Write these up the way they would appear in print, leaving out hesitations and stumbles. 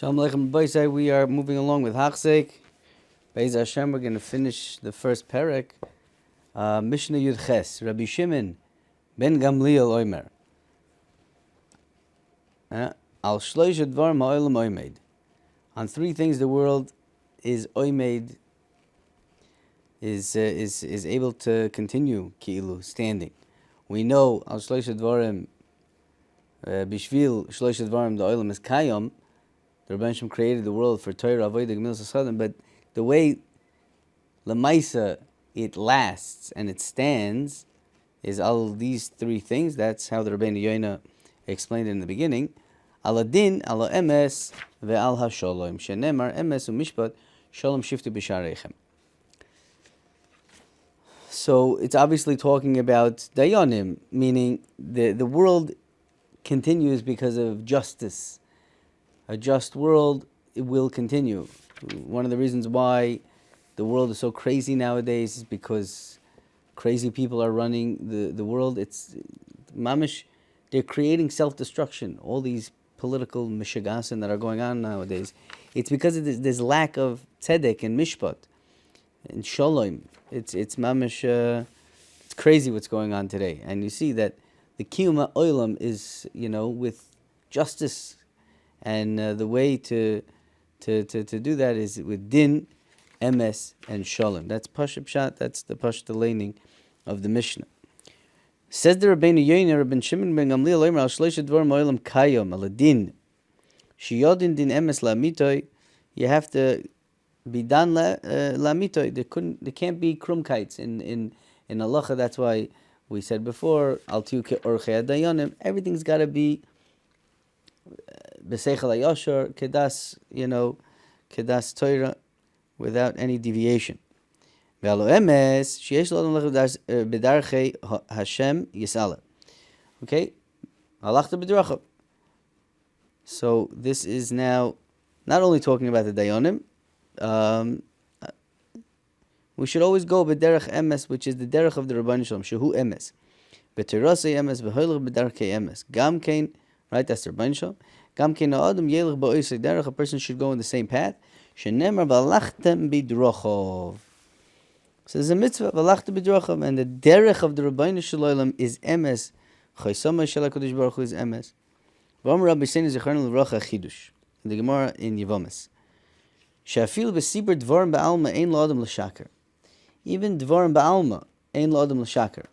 Shalom Aleichem B'Baisai. We are moving along with Hachzik. Be'ez Hashem, we're going to finish the first perek. Mishnah Yud Ches. Rabbi Shimon ben Gamliel Omer. Al shloish dvar ma'olam oimed. On three things the world is oimed, is able to continue ki'ilu, standing. We know al shloish dvarim bishvil shloish dvarim the oilam is kayom. The Rebbeinu Shem created the world for Torah, Avodah, Gemilas Chasadim, but the way Lamaisa it lasts and it stands is all these three things. That's how the Rebbeinu Yoina explained it in the beginning. Ala din, ala emes, ve'al ha-sholom. Shenemar emes u'mishpat, sholom shiftu b'shareichem. So it's obviously talking about dayanim, meaning the world continues because of justice. A just world, it will continue. One of the reasons why the world is so crazy nowadays is because crazy people are running the world. It's mamish, they're creating self-destruction. All these political mishigasin that are going on nowadays, it's because of this lack of tzedek and mishpat and shalom. It's mamish, it's crazy what's going on today. And you see that the kiyuma oilam is, with justice. And the way to do that is with din, emes, and shalom. That's Pashup Pshat, that's the Pashup laning of the Mishnah. Says the Rabbeinu Yoina, Rabbeinu Shimon ben Gamliel Omer, al shloisha dvar mo'elam kayom, al din. Shiyodin din emes la'mitoi, you have to be done la'mitoi. There can't be krumkites in halacha. That's why we said before, al tiu ke'orchei adayonim, everything's got to be B'seichel hayashar, kedas Torah, without any deviation. Ve'alo emes, sheyesh l'adam lechad b'darchei Hashem yisala. Okay? Halachta b'drachav. So this is now not only talking about the dayanim, we should always go b'derech emes, which is the derech of the Rabbeinu Shalom, shehu emes. B'terasei emes, v'hoilach b'darchei emes. Gam kein, right, that's the Rabbeinu Shalom. A person should go in the same path. Shenemar v'alachtem b'drachov. So there's a mitzvah v'alachtem b'drachov, and the derech of the Rabbeinu Shalom is emes. Chaysama shel HaKadosh Baruch Hu is emes. V'amar Rabbi Seinu Zecharnu L'Vracha Chidush. The Gemara in Yevamis. She'afil b'sibur dvarim ba'alma ein la'adam l'shaker. Even dvarim ba'alma ein la'adam l'shaker.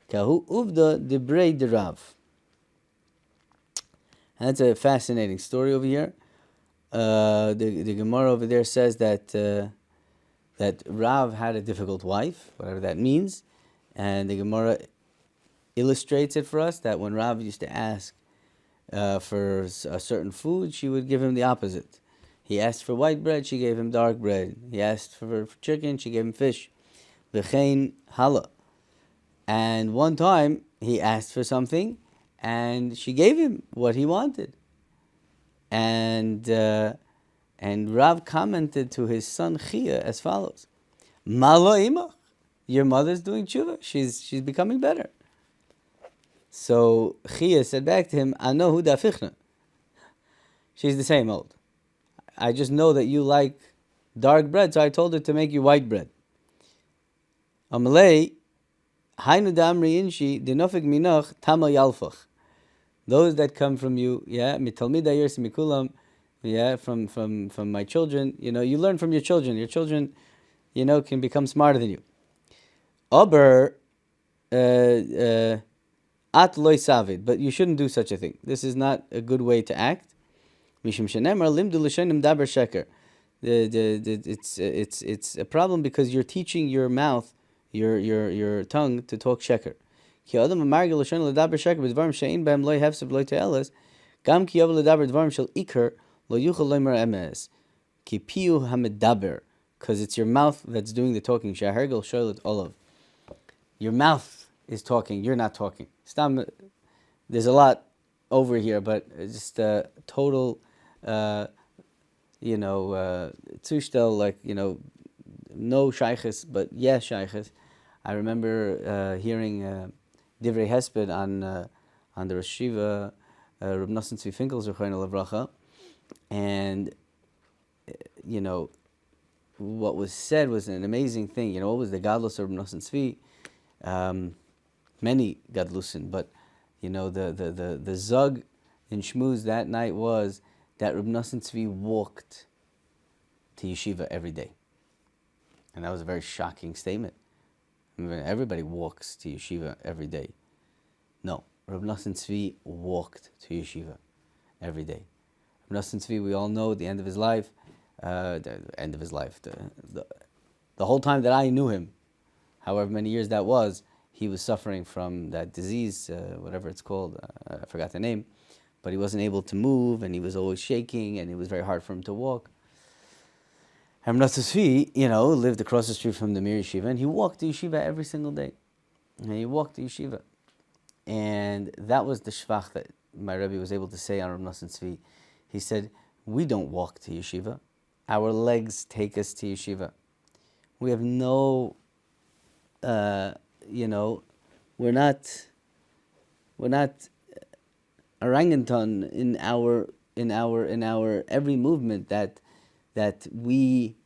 Kahu uvda dibrei derav. And that's a fascinating story over here. The Gemara over there says that Rav had a difficult wife, whatever that means. And the Gemara illustrates it for us, that when Rav used to ask for a certain food, she would give him the opposite. He asked for white bread, she gave him dark bread. He asked for chicken, she gave him fish. V'chein hala. And one time, he asked for something, and she gave him what he wanted. And Rav commented to his son Chia as follows: Malo imach, your mother's doing tshuva. She's becoming better. So Chia said back to him, Ano hu dafichna. She's the same old. I just know that you like dark bread, so I told her to make you white bread. Amalei, hainu damri inshi dinofik minach tama yalfach. Those that come from you, mitalmida yirsi mikulam, from my children, you learn from your children. Your children, can become smarter than you. Aber, at loy savid, but you shouldn't do such a thing. This is not a good way to act. Mishum shenemar limdu l'shenim daber sheker. It's a problem because you're teaching your mouth, your tongue to talk sheker. Ki adam amargel l'shen l'daber sheker b'dvarim she'in b'hem lo yehefseb lo te'eles, gam ki yav l'daber dvarim shel iker lo yuchel loimer emes. Ki piu hamedaber, because it's your mouth that's doing the talking. She'ahergel shoylet olav. Your mouth is talking, you're not talking. There's a lot over here, but just a total, zushtel, no shayches, but yes shayches. I remember hearing Divrei Hesped on the Rosh Shiva, Reb Nosson Tzvi Finkel Zechariah Levracha, And, you know, what was said was an amazing thing. You know, what was the Gadlus of Reb Nosson Tzvi? Many Gadlusin, but, you know, the Zug in Shmuz that night was that Reb Nosson Tzvi walked to yeshiva every day. And that was a very shocking statement. I mean, everybody walks to yeshiva every day. No, Reb Nosson Tzvi walked to yeshiva every day. Reb Nosson Tzvi, we all know, at the end of his life, the whole time that I knew him, however many years that was, he was suffering from that disease, whatever it's called, I forgot the name, but he wasn't able to move, and he was always shaking, and it was very hard for him to walk. And Reb Nosson Tzvi, you know, lived across the street from the Mir Yeshiva, and he walked to yeshiva every single day. And he walked to yeshiva. And that was the shvach that my Rebbe was able to say on Reb Nosson Tzvi. He said, we don't walk to yeshiva. Our legs take us to yeshiva. We have no, you know, we're not orangutan in our every movement that we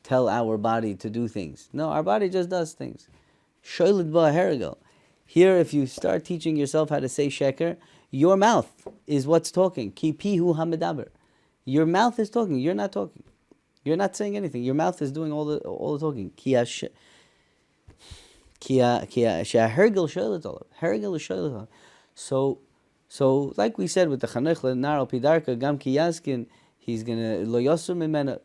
tell our body to do things. No, our body just does things. Shoyled ba'herigel. Here, if you start teaching yourself how to say sheker, your mouth is what's talking. Ki pihu hamedaber. Your mouth is talking. You're not talking. You're not saying anything. Your mouth is doing all the talking. Hergel is shoyled. So like we said with the chanech lenar pidarka gam ki yaskin, he's gonna lo yosur mimena.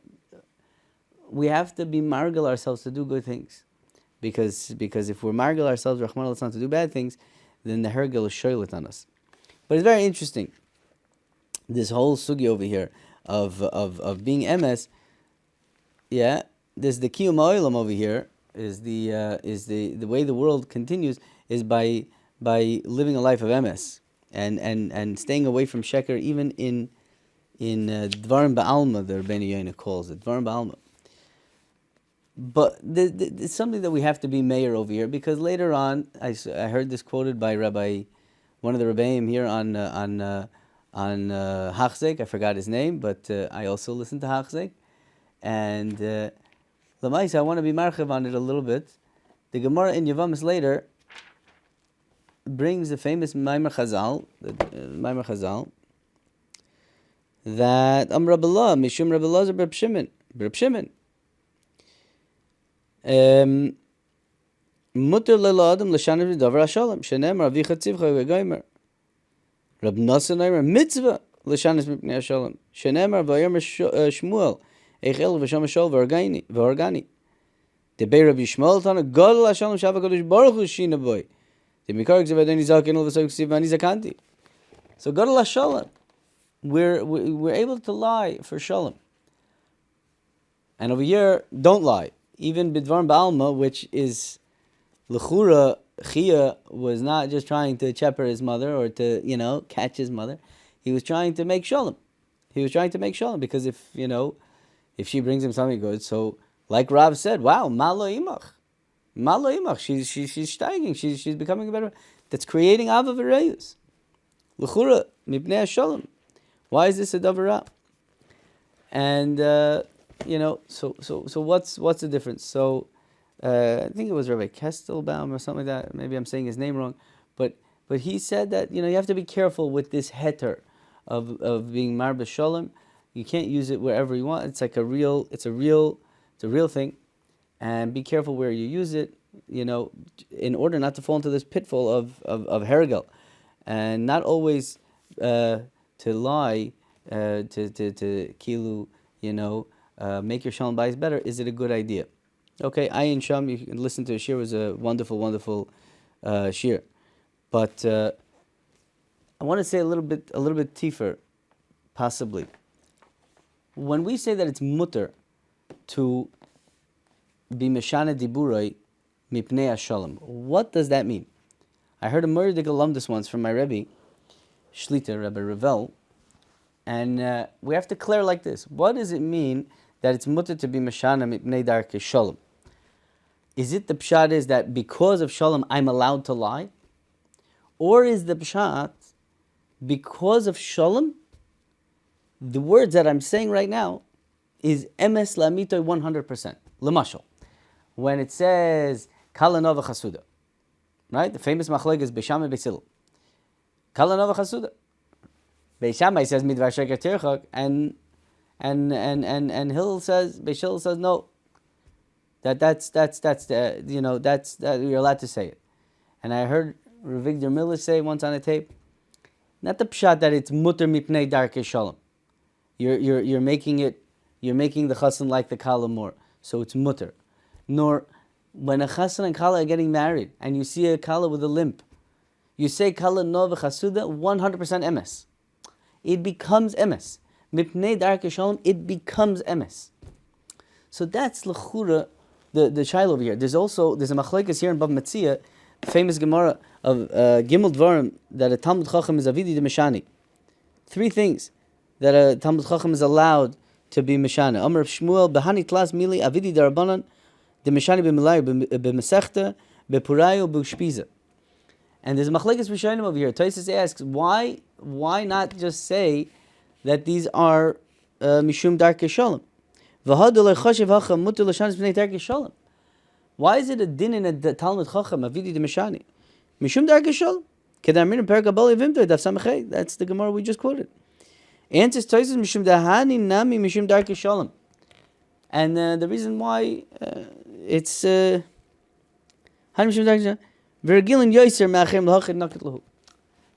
We have to be margal ourselves to do good things, because if we're margal ourselves, Rahman al to do bad things, then the hergel is shoylet on us. But it's very interesting, this whole sugi over here of being emes. Yeah, there's the kiyum ha'olam over here. Is the way the world continues is by living a life of emes and staying away from sheker, even in dvarim ba'alma, the Rebbeinu Yonah calls it dvarim ba'alma. But it's something that we have to be mayor over here, because later on, I heard this quoted by one of the Rebbeim here on Hachzek. I forgot his name, but I also listened to Hachzek. And Lamais, I want to be marchev on it a little bit. The Gemara in Yavamis later brings the famous Maimer Chazal, that Rabballah, Mishum Rabballah Reb Shimon. Mutter lelo adam l'shanev v'davar hashalom shenemar avicha tzivcha v'goymer. Reb Nosson Omer mitzvah l'shanev mipnei hashalom shenemar v'yomer Shmuel eichel v'sham hashol v'organi. Debei Rabbi Yishmael tana gadol hashalom shava kadosh baruch hu shina boy. Demikar gzev adoni zaken ul v'sok ksiv v'ani zakanti. So gadol hashalom, we're able to lie for shalom. And over here, don't lie. Even Bidvar Ba'alma, which is L'chura, Chia was not just trying to chepper his mother or to, catch his mother. He was trying to make shalom. Because if she brings him something good, so like Rav said, wow, malo imach. She's steiging. She's becoming a better. That's creating ava v'reyus. L'chura, mipnei shalom. Why is this a davar? And so what's the difference? So I think it was Rabbi Kestelbaum or something like that. Maybe I'm saying his name wrong, but he said that you have to be careful with this heter of being marba shalom. You can't use it wherever you want. It's like a real thing, and be careful where you use it. In order not to fall into this pitfall of hergel, and not always to lie to kilu. Make your shalom bayis better. Is it a good idea? Okay, Ayin Sham, you can listen to a shir. It was a wonderful, wonderful shir. But I want to say a little bit tiefer, possibly. When we say that it's mutter to be meshana diburai mipnei shalom, what does that mean? I heard a Murdik alumnus once from my Rebbe, Shlita, Rebbe Revel, and we have to clear like this. What does it mean that it's mutter to be meshana mipnei darkei shalom? Is it the pshat is that because of shalom I'm allowed to lie? Or is the pshat because of shalom The words that I'm saying right now is emes la'amitoy 100%. L'mashal, when it says kala nova chasuda, right? The famous machlokes is Beis Shammai Beis Hillel. Kala nova chasuda. Beis Shammai says midvar sheker tirchak, and Hillel says, Beis Hillel says no. That's the that's you're allowed to say it. And I heard Rav Victor Miller say once on a tape, not the pshat that it's mutter mipnei darkei shalom. You're making the chassan like the kala more, so it's mutter. Nor when a chassan and kala are getting married and you see a kala with a limp, you say kala nova chasuda 100% emes. It becomes emes. Mipnei darkei shalom, it becomes emes. So that's l'chura the shaila over here. There's a machlekes here in Bava Metzia, famous Gemara of Gimel Dvarim, that a Talmud Chacham is avidi de meshani. 3 things that a Talmud Chacham is allowed to be meshana. Amar Shmuel behani tlas mili avidi de Rabbanan de meshani b'milayu b'mesechta b'purayu b'ushpiza. And there's a machlekes rishonim over here. Tosfos asks, why not just say that these are mishum darkei shalom? Why is it a din in the Talmud Chacham avidi de meshani? Mishum darkei shalom. That's the Gemara we just quoted. Answers Tosfos mishum dahani nami mishum darkei shalom. And the reason why it's mishum darkei shalom.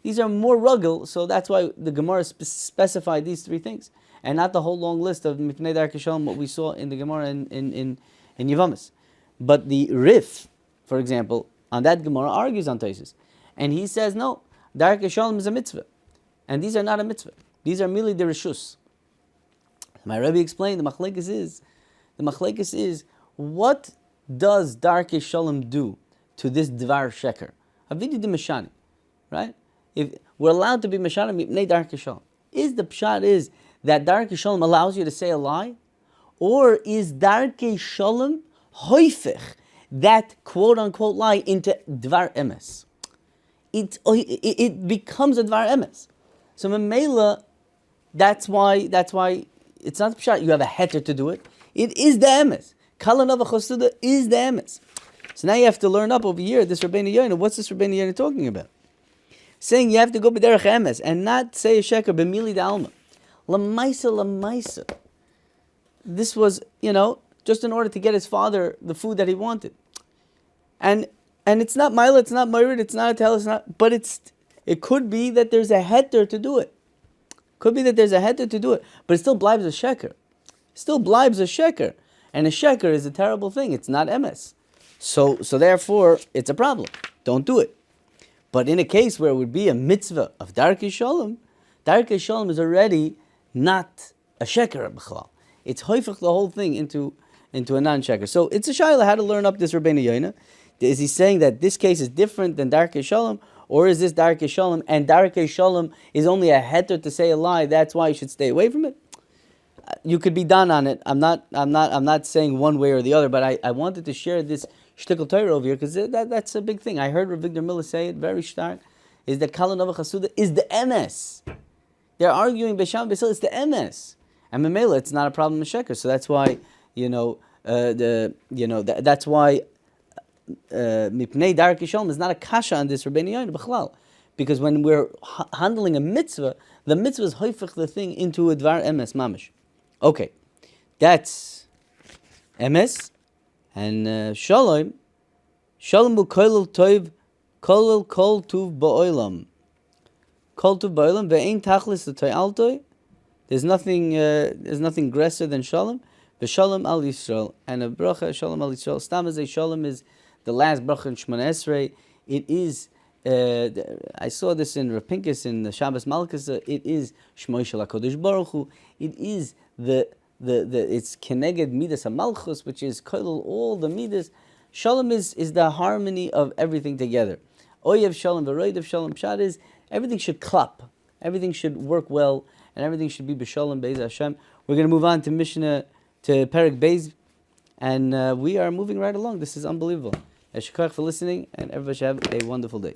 These are more rugged, so that's why the Gemara specified these 3 things, and not the whole long list of mipnei darkei shalom what we saw in the Gemara in Yevamos. But the Rif, for example, on that Gemara argues on Tosfos, and he says no, darkei shalom is a mitzvah, and these are not a mitzvah. These are merely the rishus. My Rebbe explained the machlekes is what does darkei shalom do to this dvar sheker? Avidi de meshani, right? If we're allowed to be meshana mipnei darkei shalom, is the pshat is that darkei shalom allows you to say a lie, or is darkei shalom hoifech that quote unquote lie into dvar emes? It becomes a dvar emes. So memela, that's why it's not pshat. You have a heter to do it. It is the emes. Kala nova chasuda is the emes. So now you have to learn up over here. This Rabbeinu Yoina. What's this Rabbeinu Yoina talking about? Saying you have to go b'derech emes and not say a sheker b'mili d'alma. Lamaisa. This was, just in order to get his father the food that he wanted. And it's not mila, it's not morid, it's not a tel, it's not. But it could be that there's a heter to do it. But it still blibes a sheker. And a sheker is a terrible thing. It's not emes. So therefore, it's a problem. Don't do it. But in a case where it would be a mitzvah of darkei shalom is already not a sheker b'chalal. It's hoifach the whole thing into a non-sheker. So it's a shayla how to learn up this Rabbeinu Yoina. Is he saying that this case is different than darkei shalom, or is this darkei shalom and darkei shalom is only a heter to say a lie? That's why you should stay away from it. You could be done on it. I'm not saying one way or the other, but I wanted to share this shtickle Torah over here because that's a big thing. I heard Rav Victor Miller say it very stark. Is that Kala Nova Chasuda is the emes? They're arguing Beis Shammai Beis Hillel, it's the emes, and Memela it's not a problem in sheker. So that's why that's why mipnei darkei shalom is not a kasha on this Rabbeinu Yoina b'chalal, because when we're handling a mitzvah, the mitzvah is hoifech the thing into a dvar emes mamish. Okay, that's emes. And shalom bu kolel tov, kolel kol tuv ba'olam ve'ein tachlis l'toyaltoi. There's nothing grosser than shalom. V'shalom al Yisrael, and a bracha shalom al Yisrael. Stam as a shalom is the last bracha in Shemona Esrei. It is. I saw this in Rav Pinkus in the Shabbos Malchus. It is Shmoi Shel HaKadosh Baruch Hu. It is it's Keneged Midas HaMalchus, which is all the Midas. Shalom is the harmony of everything together. Oyev Shalom, V'roidev Shalom. Pshat is everything should clap, everything should work well, and everything should be b'Shalom Be'ez Hashem. We're going to move on to Mishnah, to Perek Beis, and we are moving right along. This is unbelievable. Eshkach for listening, and everybody should have a wonderful day.